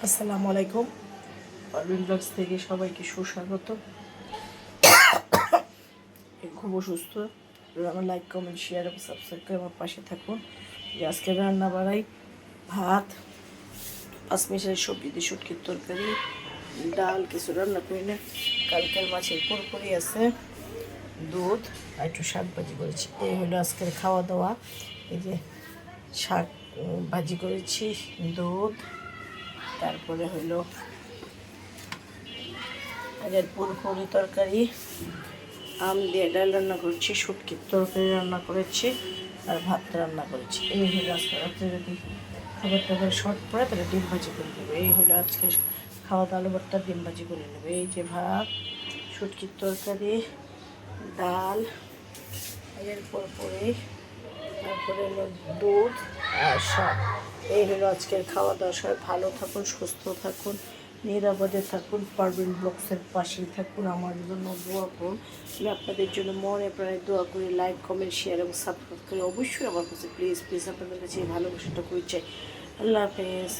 আসসালামু আলাইকুম। পারভিন ব্লগস থেকে সবাইকে সুস্বাগত। খুব অসুস্থ, আমার লাইক কমেন্ট শেয়ার এবং সাবস্ক্রাইব করে আমার পাশে থাকুন। আজকে রান্না বাড়াই ভাত, 5 মিশালি সবজি দিয়ে শুটকির তরকারি, ডাল, কিছু রান্না করি না, কালকের মাছের পুরোপুরি আছে, দুধ আর একটু শাক ভাজি করেছি। এই হলো আজকের খাওয়া দাওয়া। এই যে শাক ভাজি করেছি, দুধ, তারপরে হলো আজের পুরপুরি তরকারি, আম দিয়ে ডাল রান্না করেছি, শুটকির তরকারি রান্না করেছি আর ভাত রান্না করেছি। এই হলো আজকে রাত্রে যদি খাবার টাবার শর্ট পড়ে তাহলে ডিম ভাজি করে নেবে। এই হলো আজকে খাওয়া দাওয়া, আলু ভর্তা ডিম ভাজি করে নেবে। এই যে ভাত, শুটকির তরকারি, ডাল, এর পুরপুরি, তারপরে হলো দুধ আর শাক। এই হলো আজকের খাওয়া দাওয়া। সবাই ভালো থাকুন, সুস্থ থাকুন, নিরাপদে থাকুন, পারভিন ব্লগসের পাশেই থাকুন, আমার জন্য দোয়া করুন। আমি আপনাদের জন্য মনে প্রায় দোয়া করি। লাইক কমেন্ট শেয়ার এবং সাবস্ক্রাইব করে অবশ্যই আমার কাছে প্লিজ আপনাদের কাছে এই ভালোবাসাটা করে চাই। আল্লাহ হাফেজ।